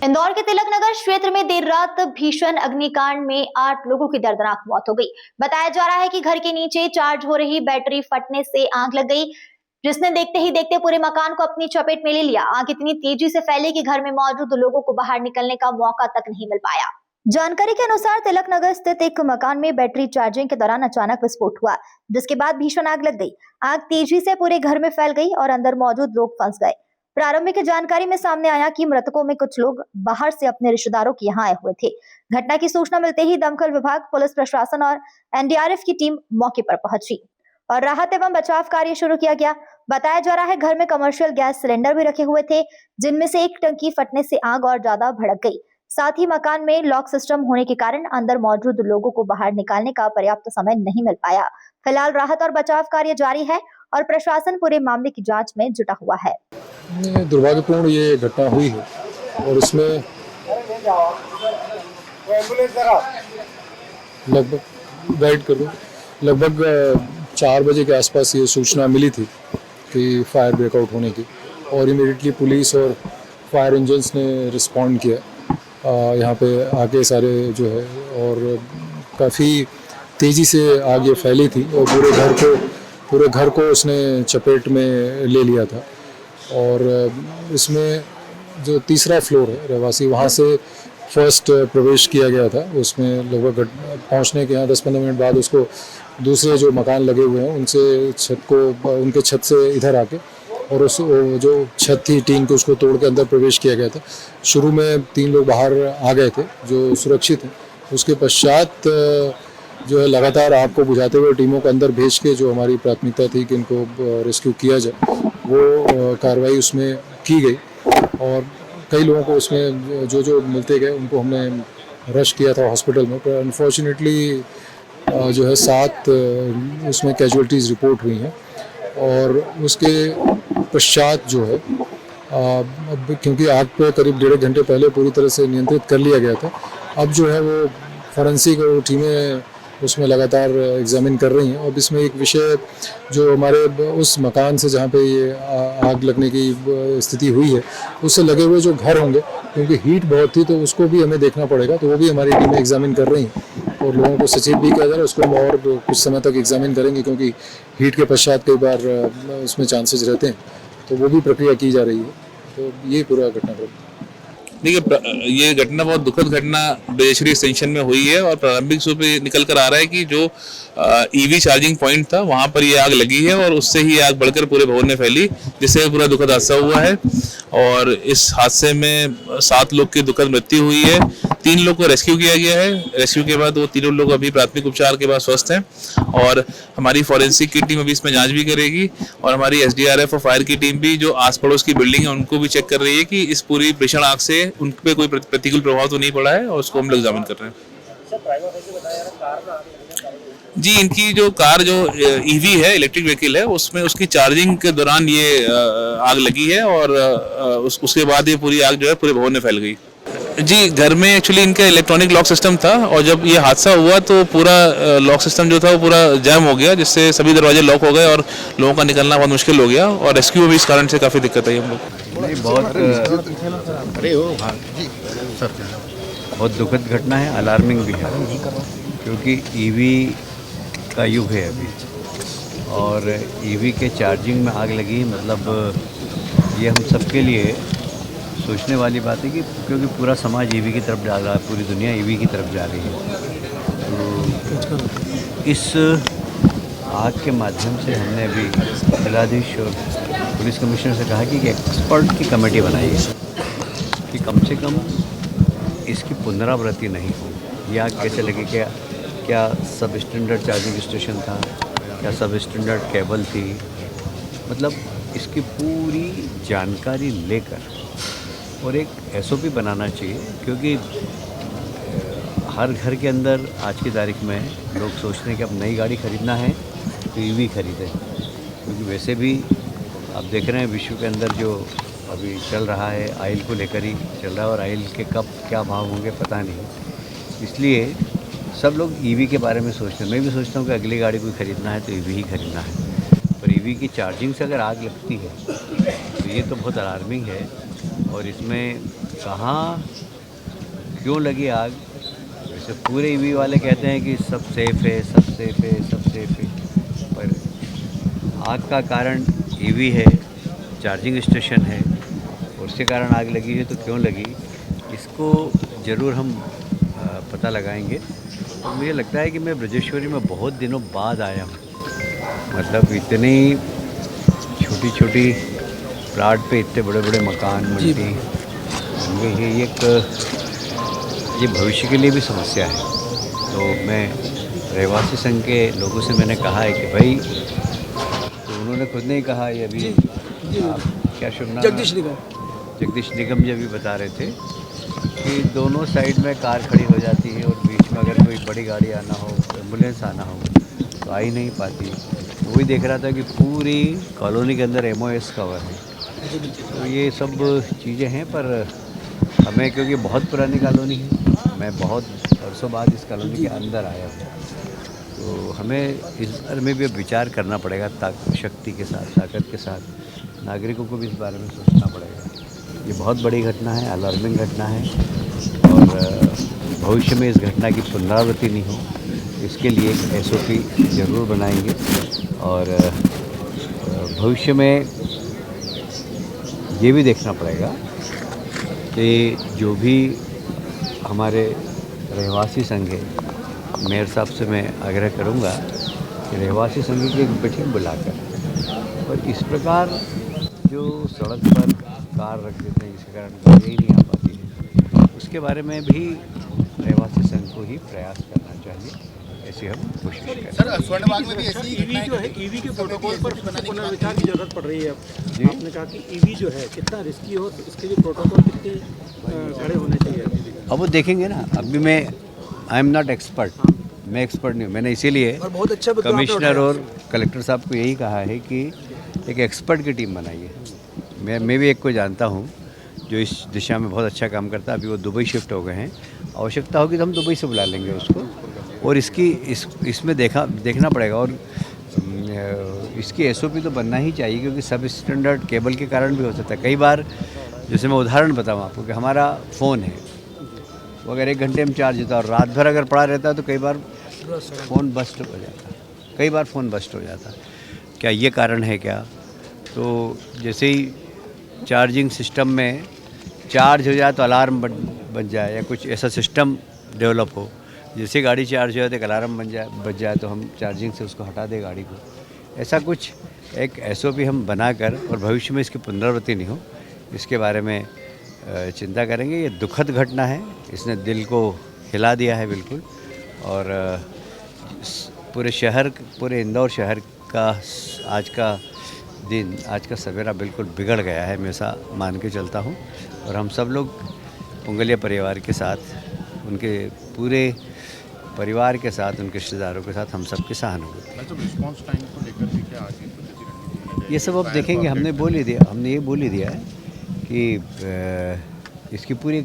इंदौर के तिलक नगर क्षेत्र में देर रात भीषण अग्निकांड में 8 लोगों की दर्दनाक मौत हो गई। बताया जा रहा है कि घर के नीचे चार्ज हो रही बैटरी फटने से आग लग गई, जिसने देखते ही देखते पूरे मकान को अपनी चपेट में ले लिया। आग इतनी तेजी से फैली कि घर में मौजूद लोगों को बाहर निकलने का मौका तक नहीं मिल पाया। जानकारी के अनुसार तिलक नगर स्थित एक मकान में बैटरी चार्जिंग के दौरान अचानक विस्फोट हुआ, जिसके बाद भीषण आग लग गई। आग तेजी से पूरे घर में फैल गई और अंदर मौजूद लोग फंस गए। प्रारंभिक जानकारी में सामने आया कि मृतकों में कुछ लोग बाहर से अपने रिश्तेदारों के यहाँ आए हुए थे। घटना की सूचना मिलते ही दमकल विभाग, पुलिस प्रशासन और एनडीआरएफ की टीम मौके पर पहुंची और राहत एवं बचाव कार्य शुरू किया गया। बताया जा रहा है घर में कमर्शियल गैस सिलेंडर भी रखे हुए थे, जिनमें से एक टंकी फटने से आग और ज्यादा भड़क गई। साथ ही मकान में लॉक सिस्टम होने के कारण अंदर मौजूद लोगों को बाहर निकालने का पर्याप्त समय नहीं मिल पाया। फिलहाल राहत और बचाव कार्य जारी है और प्रशासन पूरे मामले की जांच में जुटा हुआ है। दुर्भाग्यपूर्ण ये घटना हुई है और इसमें लगभग 4 बजे के आसपास ये सूचना मिली थी कि फायर ब्रेकआउट होने की और इमीडिएटली पुलिस और फायर इंजन्स ने रिस्पॉन्ड किया। यहाँ पे आके सारे जो है और काफ़ी तेज़ी से आग ये फैली थी और पूरे घर को उसने चपेट में ले लिया था। और इसमें जो तीसरा फ्लोर है रहवासी, वहाँ से फर्स्ट प्रवेश किया गया था। उसमें लगभग पहुँचने के यहाँ 10-15 मिनट बाद उसको दूसरे जो मकान लगे हुए हैं उनके छत से इधर आके और उस जो छत थी टीन को उसको तोड़ के अंदर प्रवेश किया गया था। शुरू में 3 लोग बाहर आ गए थे जो सुरक्षित हैं। उसके पश्चात जो है लगातार आग को बुझाते हुए टीमों को अंदर भेज के जो हमारी प्राथमिकता थी कि इनको रेस्क्यू किया जाए, वो कार्रवाई उसमें की गई और कई लोगों को उसमें जो मिलते गए उनको हमने रश किया था हॉस्पिटल में। पर अनफॉर्चुनेटली जो है 7 उसमें कैजुअल्टीज़ रिपोर्ट हुई हैं और उसके पश्चात जो है अब क्योंकि आग पे करीब 1.5 घंटे पहले पूरी तरह से नियंत्रित कर लिया गया था, अब जो है वो फॉरेंसिक टीमें उसमें लगातार एग्जामिन कर रही हैं। अब इसमें एक विषय जो हमारे उस मकान से जहाँ पे ये आग लगने की स्थिति हुई है उससे लगे हुए जो घर होंगे, क्योंकि हीट बहुत थी तो उसको भी हमें देखना पड़ेगा, तो वो भी हमारी टीमें एग्जामिन कर रही हैं और लोगों को सचेत भी किया जा रहा है। उसको हम और कुछ समय तक एग्जामिन करेंगे क्योंकि हीट के पश्चात कई बार उसमें चांसेस रहते हैं, तो वो भी प्रक्रिया की जा रही है। तो ये पूरा घटनाक्रम। देखिए, ये घटना बहुत दुखद घटना बेजश्री एक्सटेंशन में हुई है और प्रारंभिक रूप से निकल कर आ रहा है कि जो ईवी चार्जिंग पॉइंट था वहाँ पर ये आग लगी है और उससे ही आग बढ़कर पूरे भवन में फैली, जिससे पूरा दुखद हादसा हुआ है। और इस हादसे में 7 लोग की दुखद मृत्यु हुई है। 3 लोग को रेस्क्यू किया गया है। रेस्क्यू के बाद वो तीनों लोग अभी प्राथमिक उपचार के बाद स्वस्थ हैं और हमारी फॉरेंसिक की टीम अभी इसमें जांच भी करेगी और हमारी एसडीआरएफ और फायर की टीम भी जो आस पड़ोस की बिल्डिंग है उनको भी चेक कर रही है कि इस पूरी भीषण आग से उन पे कोई प्रतिकूल प्रभाव तो नहीं पड़ा है और उसको हम लोग एग्जामिन कर रहे हैं। जी, इनकी जो कार जो ईवी है, इलेक्ट्रिक व्हीकल है, उसमें उसकी चार्जिंग के दौरान ये आग लगी है और उसके बाद ये पूरी आग जो है पूरे भवन में फैल गई। जी, घर में एक्चुअली इनका इलेक्ट्रॉनिक लॉक सिस्टम था और जब ये हादसा हुआ तो पूरा लॉक सिस्टम जो था वो पूरा जैम हो गया, जिससे सभी दरवाजे लॉक हो गए और लोगों का निकलना बहुत मुश्किल हो गया और रेस्क्यू में भी इस कारण से काफ़ी दिक्कत आई हम लोग। बहुत दुखद घटना है, अलार्मिंग भी है, क्योंकि ईवी का युग है अभी और ईवी के चार्जिंग में आग लगी, मतलब ये हम सबके लिए सोचने वाली बात है कि क्योंकि पूरा समाज ईवी की तरफ जा रहा है, पूरी दुनिया ईवी की तरफ जा रही है। तो इस आग के माध्यम से हमने अभी जिलाधीश और पुलिस कमिश्नर से कहा कि एक्सपर्ट की कमेटी बनाई है कि कम से कम इसकी पुनरावृत्ति नहीं हो। यह आग कैसे लगी, क्या सब स्टैंडर्ड चार्जिंग स्टेशन था, क्या सब स्टैंडर्ड केबल थी, मतलब इसकी पूरी जानकारी लेकर और एक एसओपी बनाना चाहिए, क्योंकि हर घर के अंदर आज की तारीख में लोग सोचते हैं कि अब नई गाड़ी ख़रीदना है तो ईवी खरीदें, क्योंकि वैसे भी आप देख रहे हैं विश्व के अंदर जो अभी चल रहा है ऑयल को लेकर ही चल रहा है और ऑयल के कब क्या भाव होंगे पता नहीं। इसलिए सब लोग ईवी के बारे में सोचते हैं। मैं भी सोचता हूँ कि अगली गाड़ी कोई ख़रीदना है तो ईवी ही खरीदना है, पर ईवी की चार्जिंग से अगर आग लगती है तो ये तो बहुत अलार्मिंग है और इसमें कहाँ क्यों लगी आग, वैसे पूरे ईवी वाले कहते हैं कि सब सेफ़ है, सब सेफ़ है, सब सेफ़ है, पर आग का कारण ईवी है, चार्जिंग स्टेशन है, और उसके कारण आग लगी है। तो क्यों लगी इसको ज़रूर हम पता लगाएंगे। तो मुझे लगता है कि मैं ब्रजेश्वरी में बहुत दिनों बाद आया हूँ, मतलब इतनी छोटी छोटी प्लाट पे इतने बड़े बड़े मकान मल्टी बन गई है, ये भविष्य के लिए भी समस्या है। तो मैं रहवासी संघ के लोगों से मैंने कहा है कि भाई, तो उन्होंने खुद नहीं कहा, ये अभी क्या शुभ नाम, जगदीश निगम जी भी बता रहे थे कि दोनों साइड में कार खड़ी हो जाती है और बीच में अगर कोई बड़ी गाड़ी आना हो, एम्बुलेंस आना हो तो आ ही नहीं पाती। तो वही देख रहा था कि पूरी कॉलोनी के अंदर MOS कवर है। तो ये सब चीज़ें हैं, पर हमें क्योंकि बहुत पुरानी कॉलोनी है, मैं बहुत वर्षों बाद इस कॉलोनी के अंदर आया हूँ, तो हमें इस बारे में भी अब विचार करना पड़ेगा, शक्ति के साथ, ताकत के साथ नागरिकों को भी इस बारे में सोचना पड़ेगा। ये बहुत बड़ी घटना है, अलार्मिंग घटना है, और भविष्य में इस घटना की पुनरावृत्ति नहीं हो, इसके लिए एक SOP ज़रूर बनाएंगे। और भविष्य में ये भी देखना पड़ेगा कि जो भी हमारे रहवासी संघ है, मेयर साहब से मैं आग्रह करूँगा कि रहवासी संघ की एक मीटिंग बुलाकर, और इस प्रकार जो सड़क पर कार रख देते हैं जिसके कारण गाड़ी ही नहीं आ पाती है, उसके बारे में भी रहवासी संघ को ही प्रयास करना चाहिए। ऐसे हम कोशिश करें। सर, स्वर्णबाग में भी ऐसी ईवी जो है, ईवी के प्रोटोकॉल पर पुनर्विचार की जरूरत पड़ रही है। जी। आपने कहा कि ईवी जो है कितना रिस्की हो, तो इसके लिए प्रोटोकॉल कितने खड़े होने चाहिए। अब वो देखेंगे ना, अभी मैं आई एम नॉट एक्सपर्ट, मैं एक्सपर्ट नहीं हूँ। मैंने इसीलिए बहुत अच्छा कमिश्नर और कलेक्टर साहब को यही कहा है कि एक एक्सपर्ट की टीम बनाइए। मैं भी एक को जानता हूँ जो इस दिशा में बहुत अच्छा काम करता है, अभी वो दुबई शिफ्ट हो गए हैं। आवश्यकता होगी तो हम दुबई से बुला लेंगे उसको, और इसमें देखना पड़ेगा, और इसकी SOP तो बनना ही चाहिए, क्योंकि सब स्टैंडर्ड केबल के कारण भी हो सकता है। कई बार, जैसे मैं उदाहरण बताऊँ आपको, कि हमारा फ़ोन है, वो अगर 1 घंटे में चार्ज होता है और रात भर अगर पड़ा रहता है तो कई बार फ़ोन बस्ट हो जाता है। क्या ये कारण है क्या? तो जैसे ही चार्जिंग सिस्टम में चार्ज हो जाए तो अलार्म बज जाए, या कुछ ऐसा सिस्टम डेवलप हो, जैसे गाड़ी चार्ज हो जाए तो एक अलार्म बज जाए तो हम चार्जिंग से उसको हटा दें गाड़ी को। ऐसा कुछ एक SOP हम बनाकर, और भविष्य में इसकी पुनरावृत्ति नहीं हो, इसके बारे में चिंता करेंगे। ये दुखद घटना है, इसने दिल को हिला दिया है बिल्कुल, और पूरे इंदौर शहर का आज का सवेरा बिल्कुल बिगड़ गया है, मैं ऐसा मान के चलता हूँ। और हम सब लोग पुंगलिया परिवार के साथ, उनके पूरे परिवार के साथ, उनके रिश्तेदारों के साथ हम सब की सहानुभूति। ये सब अब देखेंगे। हमने ये बोल ही दिया है कि इसकी पूरी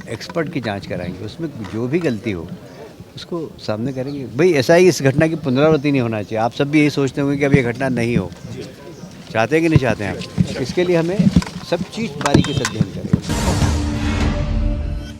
एक्सपर्ट की जांच कराएंगे, उसमें जो भी गलती हो उसको सामने करेंगे। भाई, ऐसा ही इस घटना की पुनरावृत्ति नहीं होना चाहिए। आप सब भी यही सोचते होंगे कि अब ये घटना नहीं हो, चाहते हैं कि नहीं चाहते हैं आप? इसके लिए हमें सब चीज़ बारीकी से अध्ययन